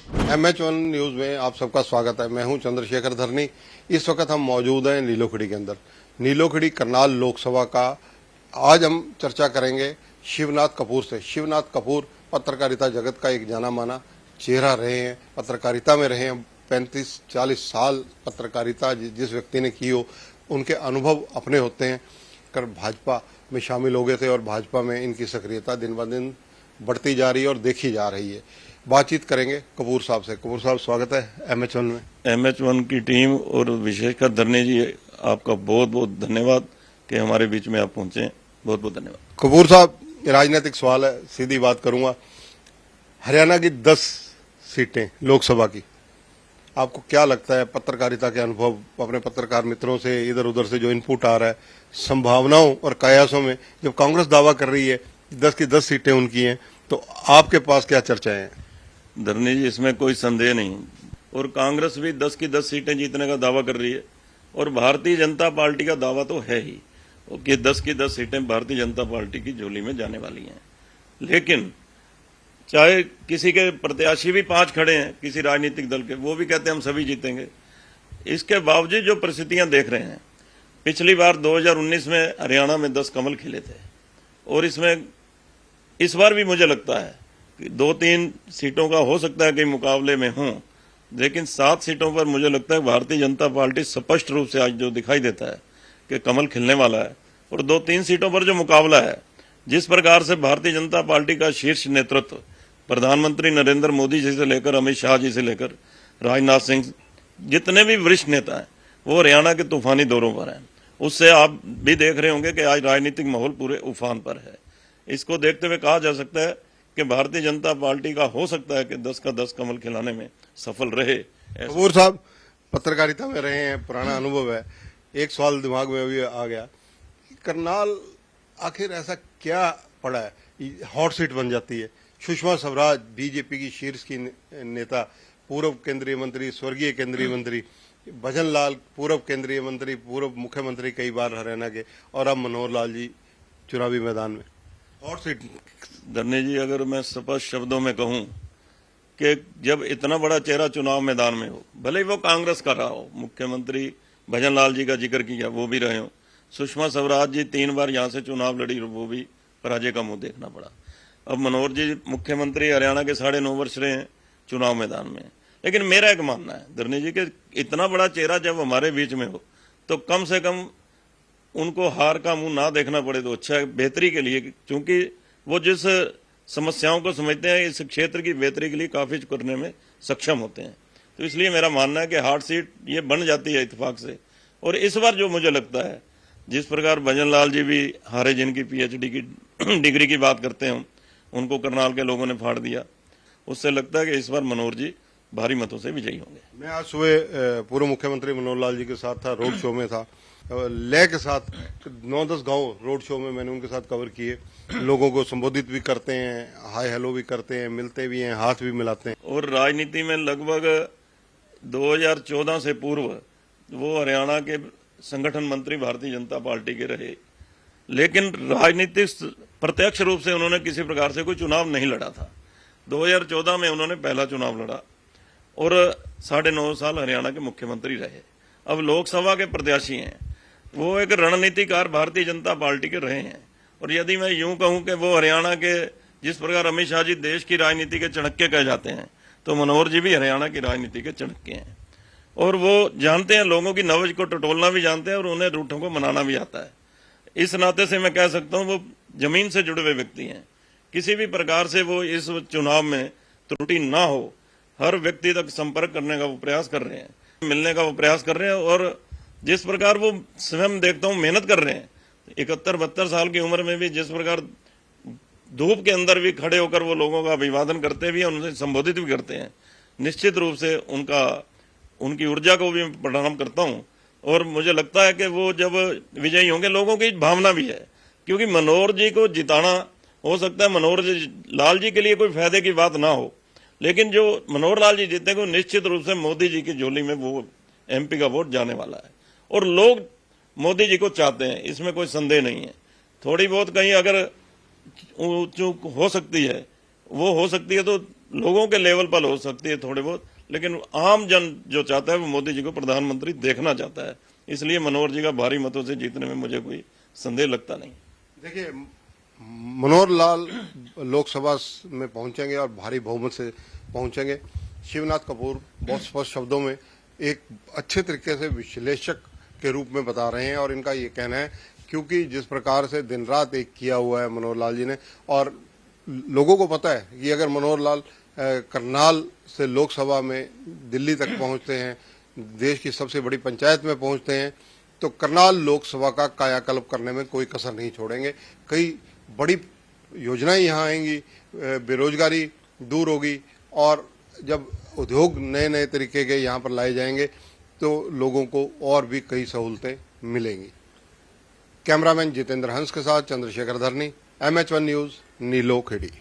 MH1 news में आप सबका स्वागत है। मैं हूं चंद्रशेखर धरनी। इस वक्त हम मौजूद हैं नीलोखड़ी के अंदर। नीलोखड़ी करनाल लोकसभा का आज हम चर्चा करेंगे शिवनाथ कपूर से। शिवनाथ कपूर पत्रकारिता जगत का एक जाना माना चेहरा रहे हैं, पत्रकारिता में रहे हैं। 35-40 साल पत्रकारिता जिस व्यक्ति ने की हो, उनके अनुभव अपने होते हैं। कर भाजपा में शामिल हो गए थे और भाजपा में इनकी सक्रियता दिन ब दिन बढ़ती जा रही है और देखी जा रही है। बातचीत करेंगे कपूर साहब से। कपूर साहब, स्वागत है MH1 में। MH1 की टीम और विशेषकर धरनी जी, आपका बहुत बहुत धन्यवाद कि हमारे बीच में आप पहुंचे। बहुत बहुत धन्यवाद। कपूर साहब, राजनीतिक सवाल है, सीधी बात करूंगा। हरियाणा की 10 सीटें लोकसभा की, आपको क्या लगता है पत्रकारिता के अनुभव, अपने पत्रकार मित्रों से इधर उधर से जो इनपुट आ रहा है, संभावनाओं और कयासों में, जब कांग्रेस दावा कर रही है 10 की 10 सीटें उनकी हैं, तो आपके पास क्या चर्चाएं हैं? धरनी जी, इसमें कोई संदेह नहीं। और कांग्रेस भी 10 की 10 सीटें जीतने का दावा कर रही है और भारतीय जनता पार्टी का दावा तो है ही कि 10 की 10 सीटें भारतीय जनता पार्टी की झोली में जाने वाली हैं। लेकिन चाहे किसी के प्रत्याशी भी 5 खड़े हैं किसी राजनीतिक दल के, वो भी कहते हैं हम सभी जीतेंगे। इसके बावजूद जो परिस्थितियां देख रहे हैं, पिछली बार 2019 में हरियाणा में 10 कमल खिले थे और इस बार भी मुझे लगता है कि 2-3 सीटों का हो सकता है कि मुकाबले में हों, लेकिन 7 सीटों पर मुझे लगता है भारतीय जनता पार्टी स्पष्ट रूप से आज जो दिखाई देता है कि कमल खिलने वाला है। और 2-3 सीटों पर जो मुकाबला है, जिस प्रकार से भारतीय जनता पार्टी का शीर्ष नेतृत्व प्रधानमंत्री नरेंद्र मोदी जी से लेकर अमित शाह जी से लेकर राजनाथ सिंह, जितने भी वरिष्ठ नेता हैं, वो हरियाणा के तूफानी दौरों पर हैं। उससे आप भी देख रहे होंगे कि आज राजनीतिक माहौल पूरे उफान पर है। इसको देखते हुए कहा जा सकता है कि भारतीय जनता पार्टी का हो सकता है कि 10 का 10 कमल खिलाने में सफल रहे। कपूर साहब, पत्रकारिता में रहे हैं, पुराना अनुभव है। एक सवाल दिमाग में अभी आ गया, करनाल आखिर ऐसा क्या पड़ा है, हॉट सीट बन जाती है? सुषमा स्वराज बीजेपी की शीर्ष की नेता, पूर्व केंद्रीय मंत्री, स्वर्गीय केंद्रीय मंत्री भजन लाल, पूर्व केंद्रीय मंत्री, पूर्व मुख्यमंत्री कई बार हरियाणा के, और अब मनोहर लाल जी चुनावी मैदान में। Hot seat. धरनी जी, अगर मैं स्पष्ट शब्दों में कहूं कि जब इतना बड़ा चेहरा चुनाव मैदान में हो, भले ही वो कांग्रेस का रहा हो, मुख्यमंत्री भजन लाल जी का जिक्र किया, वो भी रहे हो, सुषमा स्वराज जी 3 बार यहां से चुनाव लड़ी, वो भी पराजय का मुंह देखना पड़ा। अब मनोहर जी मुख्यमंत्री हरियाणा के 9.5 वर्ष रहे हैं चुनाव मैदान में। लेकिन मेरा एक मानना है धरनी जी कि इतना बड़ा चेहरा जब हमारे बीच में हो, तो कम से कम उनको हार का मुंह ना देखना पड़े तो अच्छा है, बेहतरी के लिए। क्योंकि वो जिस समस्याओं को समझते हैं, इस क्षेत्र की बेहतरी के लिए काफी करने में सक्षम होते हैं। तो इसलिए मेरा मानना है कि हार्ड सीट ये बन जाती है इत्तेफाक से। और इस बार जो मुझे लगता है, जिस प्रकार भजन लाल जी भी हारे, जिनकी PhD की डिग्री की बात करते हैं, उनको करनाल के लोगों ने फाड़ दिया, उससे लगता है कि इस बार मनोहर जी भारी मतों से विजयी होंगे। मैं आज सुबह पूर्व मुख्यमंत्री मनोहर लाल जी के साथ था, रोड शो में था, लय के साथ 9-10 गांव रोड शो में मैंने उनके साथ कवर किए। लोगों को संबोधित भी करते हैं, हाय हेलो भी करते हैं, मिलते भी हैं, हाथ भी मिलाते हैं। और राजनीति में लगभग 2014 से पूर्व वो हरियाणा के संगठन मंत्री भारतीय जनता पार्टी के रहे, लेकिन राजनीतिक प्रत्यक्ष रूप से उन्होंने किसी प्रकार से कोई चुनाव नहीं लड़ा था। 2014 में उन्होंने पहला चुनाव लड़ा और 9.5 साल हरियाणा के मुख्यमंत्री रहे। अब लोकसभा के प्रत्याशी हैं, वो एक रणनीतिकार भारतीय जनता पार्टी के रहे हैं। और यदि मैं यूं कहूं कि वो हरियाणा के, जिस प्रकार अमित शाह जी देश की राजनीति के चाणक्य कहे जाते हैं, तो मनोहर जी भी हरियाणा की राजनीति के चाणक्य हैं। और वो जानते हैं, लोगों की नब्ज को टटोलना भी जानते हैं और उन्हें रूठों को मनाना भी आता है। इस नाते से मैं कह सकता हूं वो जमीन से जुड़े हुए व्यक्ति हैं। किसी भी प्रकार से वो इस चुनाव में त्रुटि ना हो, हर व्यक्ति तक संपर्क करने का वो प्रयास कर रहे हैं, मिलने का वो प्रयास कर रहे हैं। और जिस प्रकार वो स्वयं देखता हूं मेहनत कर रहे हैं, 71-72 साल की उम्र में भी जिस प्रकार धूप के अंदर भी खड़े होकर वो लोगों का अभिवादन करते भी हैं, उनसे संबोधित भी करते हैं, निश्चित रूप से उनकी ऊर्जा को भी मैं प्रणाम करता हूं। और मुझे लगता है कि वो जब विजयी होंगे, लोगों की भावना भी है, क्योंकि मनोहर जी को जिताना, हो सकता है मनोहर लाल जी के लिए कोई फायदे की बात ना हो, लेकिन जो मनोहर लाल जी जीतेंगे, निश्चित रूप से मोदी जी की झोली में वो MP का वोट जाने वाला है। और लोग मोदी जी को चाहते हैं, इसमें कोई संदेह नहीं है। थोड़ी बहुत कहीं अगर चूक हो सकती है, वो हो सकती है, तो लोगों के लेवल पर हो सकती है थोड़े बहुत, लेकिन आम जन जो चाहता है वो मोदी जी को प्रधानमंत्री देखना चाहता है। इसलिए मनोहर जी का भारी मतों से जीतने में मुझे कोई संदेह लगता नहीं। देखिए, मनोहर लाल लोकसभा में पहुंचेंगे और भारी बहुमत से पहुंचेंगे। शिवनाथ कपूर बहुत स्पष्ट शब्दों में एक अच्छे तरीके से विश्लेषक के रूप में बता रहे हैं और इनका ये कहना है, क्योंकि जिस प्रकार से दिन रात एक किया हुआ है मनोहर लाल जी ने, और लोगों को पता है कि अगर मनोहर लाल करनाल से लोकसभा में दिल्ली तक पहुंचते हैं, देश की सबसे बड़ी पंचायत में पहुंचते हैं, तो करनाल लोकसभा का कायाकल्प करने में कोई कसर नहीं छोड़ेंगे। कई बड़ी योजनाएं यहाँ आएंगी, बेरोजगारी दूर होगी, और जब उद्योग नए नए तरीके के यहाँ पर लाए जाएंगे तो लोगों को और भी कई सहूलतें मिलेंगी। कैमरामैन जितेंद्र हंस के साथ चंद्रशेखर धरनी, MH1 न्यूज, नीलोखेड़ी।